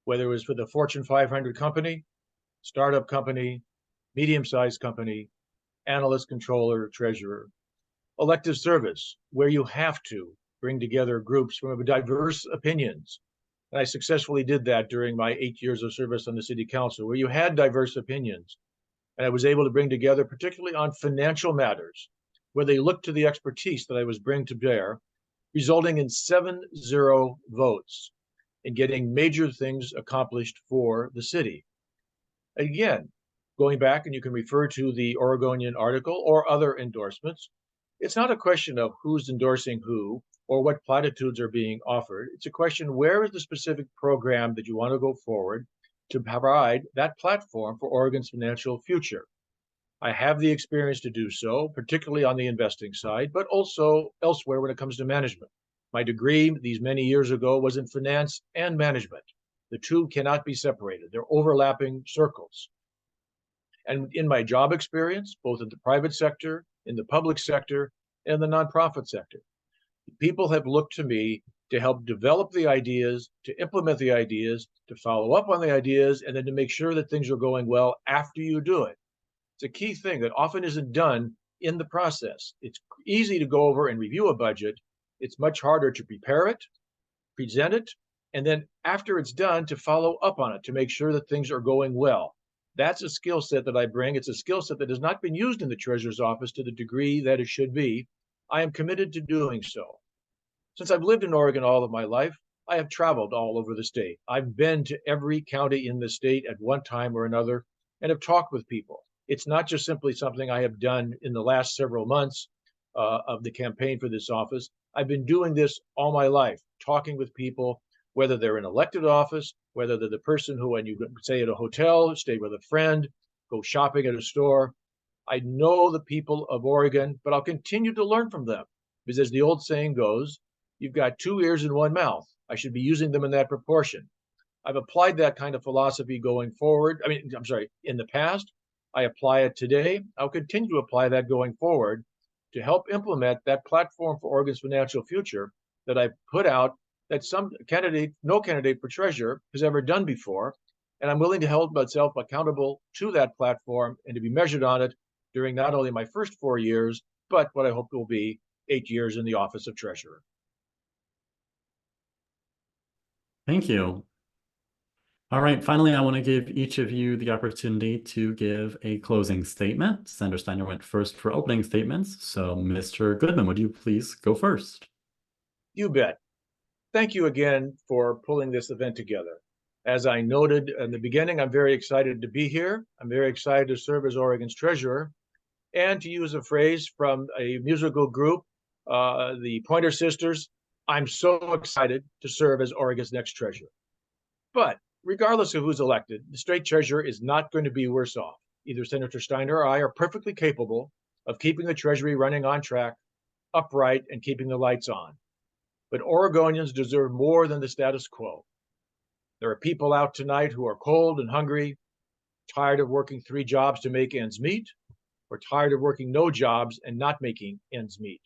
whether it was with a Fortune 500 company, startup company, medium-sized company, analyst, controller, treasurer, elective service, where you have to bring together groups from diverse opinions. And I successfully did that during my 8 years of service on the city council, where you had diverse opinions. And I was able to bring together, particularly on financial matters, where they looked to the expertise that I was bringing to bear, resulting in 7-0 votes in getting major things accomplished for the city. Again, going back, and you can refer to the Oregonian article or other endorsements, it's not a question of who's endorsing who or what platitudes are being offered. It's a question, where is the specific program that you want to go forward to provide that platform for Oregon's financial future? I have the experience to do so, particularly on the investing side, but also elsewhere when it comes to management. My degree these many years ago was in finance and management. The two cannot be separated. They're overlapping circles. And in my job experience, both in the private sector, in the public sector, and the nonprofit sector, people have looked to me to help develop the ideas, to implement the ideas, to follow up on the ideas, and then to make sure that things are going well after you do it. It's a key thing that often isn't done in the process. It's easy to go over and review a budget. It's much harder to prepare it, present it, and then after it's done, to follow up on it, to make sure that things are going well. That's a skill set that I bring. It's a skill set that has not been used in the Treasurer's office to the degree that it should be. I am committed to doing so. Since I've lived in Oregon all of my life, I have traveled all over the state. I've been to every county in the state at one time or another and have talked with people. It's not just simply something I have done in the last several months of the campaign for this office. I've been doing this all my life, talking with people, whether they're in elected office, whether they're the person who, when you stay at a hotel, stay with a friend, go shopping at a store. I know the people of Oregon, but I'll continue to learn from them. Because as the old saying goes, you've got 2 ears and 1 mouth. I should be using them in that proportion. I've applied that kind of philosophy going forward. In the past. I apply it today. I'll continue to apply that going forward to help implement that platform for Oregon's financial future that I put out, that no candidate for treasurer has ever done before. And I'm willing to hold myself accountable to that platform and to be measured on it during not only my first 4 years, but what I hope will be 8 years in the office of treasurer. Thank you. All right, finally, I want to give each of you the opportunity to give a closing statement. Senator Steiner went first for opening statements. So Mr. Goodman, would you please go first? You bet. Thank you again for pulling this event together. As I noted in the beginning, I'm very excited to be here. I'm very excited to serve as Oregon's treasurer. And to use a phrase from a musical group, the Pointer Sisters, I'm so excited to serve as Oregon's next treasurer. But regardless of who's elected, the state treasurer is not going to be worse off. Either Senator Steiner or I are perfectly capable of keeping the Treasury running on track, upright, and keeping the lights on. But Oregonians deserve more than the status quo. There are people out tonight who are cold and hungry, tired of working 3 jobs to make ends meet, or tired of working no jobs and not making ends meet.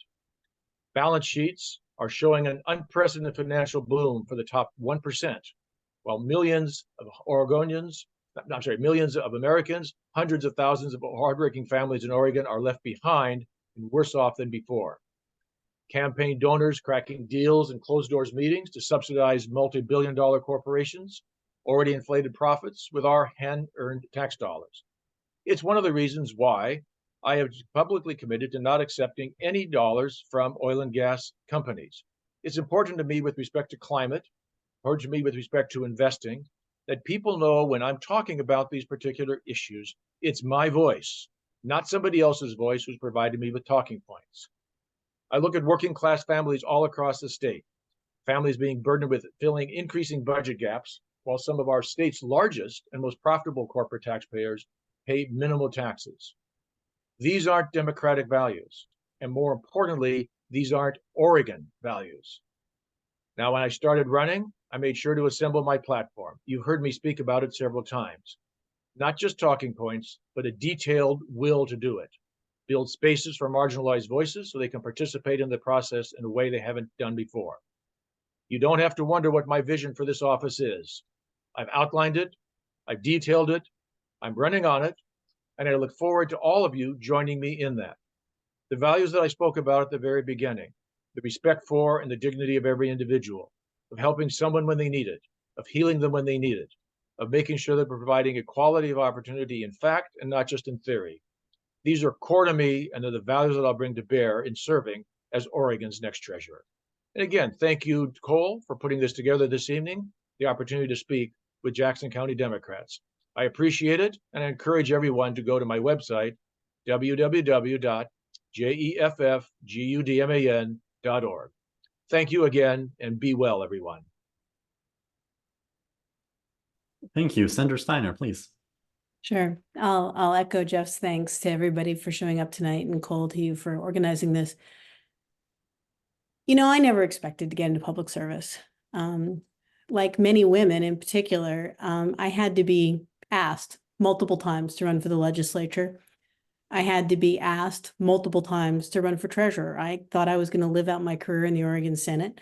Balance sheets are showing an unprecedented financial boom for the top 1%. While millions of Americans, hundreds of thousands of hardworking families in Oregon are left behind and worse off than before. Campaign donors cracking deals and closed doors meetings to subsidize multi-billion-dollar corporations, already inflated profits with our hand-earned tax dollars. It's one of the reasons why I have publicly committed to not accepting any dollars from oil and gas companies. It's important to me with respect to climate, important to me with respect to investing, that people know when I'm talking about these particular issues, it's my voice, not somebody else's voice who's provided me with talking points. I look at working class families all across the state, families being burdened with filling increasing budget gaps, while some of our state's largest and most profitable corporate taxpayers pay minimal taxes. These aren't democratic values. And more importantly, these aren't Oregon values. Now, when I started running, I made sure to assemble my platform. You've heard me speak about it several times. Not just talking points, but a detailed will to do it. Build spaces for marginalized voices so they can participate in the process in a way they haven't done before. You don't have to wonder what my vision for this office is. I've outlined it, I've detailed it, I'm running on it, and I look forward to all of you joining me in that. The values that I spoke about at the very beginning, the respect for and the dignity of every individual, of helping someone when they need it, of healing them when they need it, of making sure that we're providing equality of opportunity in fact and not just in theory. These are core to me, and they're the values that I'll bring to bear in serving as Oregon's next treasurer. And again, thank you, Cole, for putting this together this evening, the opportunity to speak with Jackson County Democrats. I appreciate it, and I encourage everyone to go to my website, www.jeffgudman.org. Thank you again, and be well, everyone. Thank you. Senator Steiner, please. Sure. I'll echo Jeff's thanks to everybody for showing up tonight, and Cole, to you for organizing this. You know, I never expected to get into public service. like many women in particular, I had to be asked multiple times to run for the legislature. I had to be asked multiple times to run for treasurer. I thought I was going to live out my career in the Oregon Senate.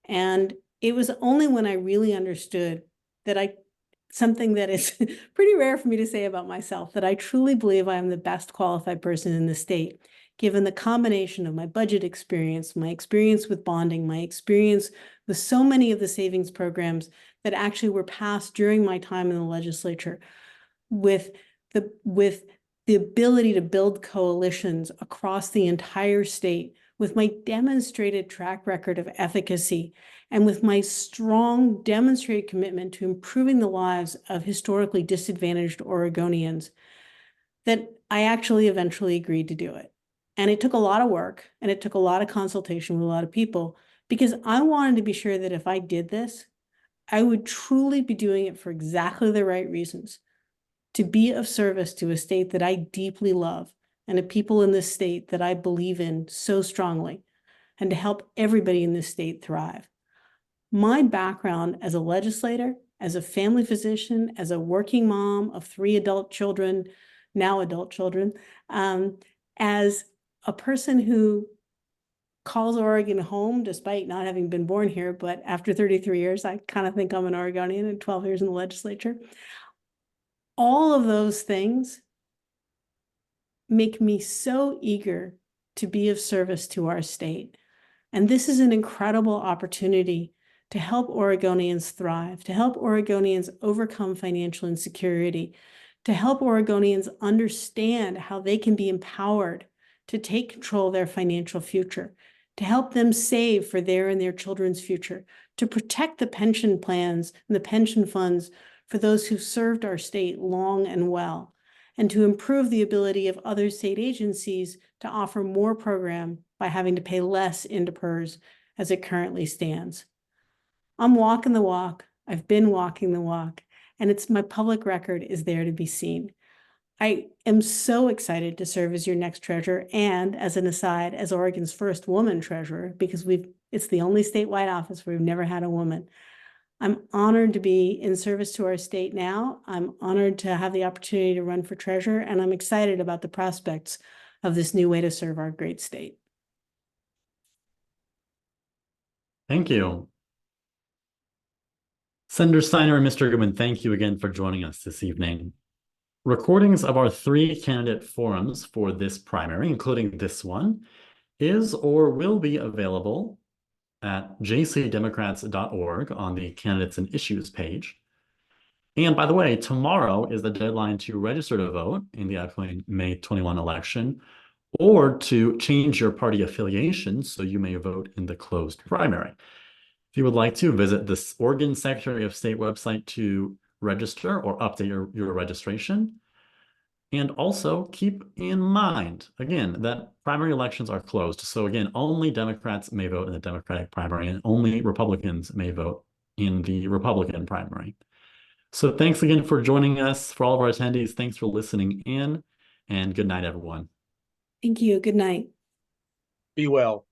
And it was only when I really understood that something that is pretty rare for me to say about myself, that I truly believe I am the best qualified person in the state, given the combination of my budget experience, my experience with bonding, my experience with so many of the savings programs that actually were passed during my time in the legislature, with the ability to build coalitions across the entire state, with my demonstrated track record of efficacy, and with my strong demonstrated commitment to improving the lives of historically disadvantaged Oregonians, that I actually eventually agreed to do it. And it took a lot of work, and it took a lot of consultation with a lot of people, because I wanted to be sure that if I did this, I would truly be doing it for exactly the right reasons, to be of service to a state that I deeply love and a people in this state that I believe in so strongly, and to help everybody in this state thrive. My background as a legislator, as a family physician, as a working mom of 3 adult children, now adult children, as a person who calls Oregon home despite not having been born here, but after 33 years, I kind of think I'm an Oregonian and 12 years in the legislature. All of those things make me so eager to be of service to our state. And this is an incredible opportunity to help Oregonians thrive, to help Oregonians overcome financial insecurity, to help Oregonians understand how they can be empowered to take control of their financial future, to help them save for their and their children's future, to protect the pension plans and the pension funds for those who've served our state long and well, and to improve the ability of other state agencies to offer more program by having to pay less into PERS as it currently stands. I'm walking the walk. I've been walking the walk, and it's my public record is there to be seen. I am so excited to serve as your next treasurer, and as an aside, as Oregon's first woman treasurer, because it's the only statewide office where we've never had a woman. I'm honored to be in service to our state now. I'm honored to have the opportunity to run for treasurer, and I'm excited about the prospects of this new way to serve our great state. Thank you. Senator Steiner and Mr. Goodman, thank you again for joining us this evening. Recordings of our 3 candidate forums for this primary, including this one, is or will be available at jcdemocrats.org on the Candidates and Issues page. And by the way, tomorrow is the deadline to register to vote in the upcoming May 21 election, or to change your party affiliation so you may vote in the closed primary. If you would like to, visit the Oregon Secretary of State website to register or update your registration. And also keep in mind, again, that primary elections are closed. So again, only Democrats may vote in the Democratic primary, and only Republicans may vote in the Republican primary. So thanks again for joining us. For all of our attendees, thanks for listening in, and good night, everyone. Thank you. Good night. Be well.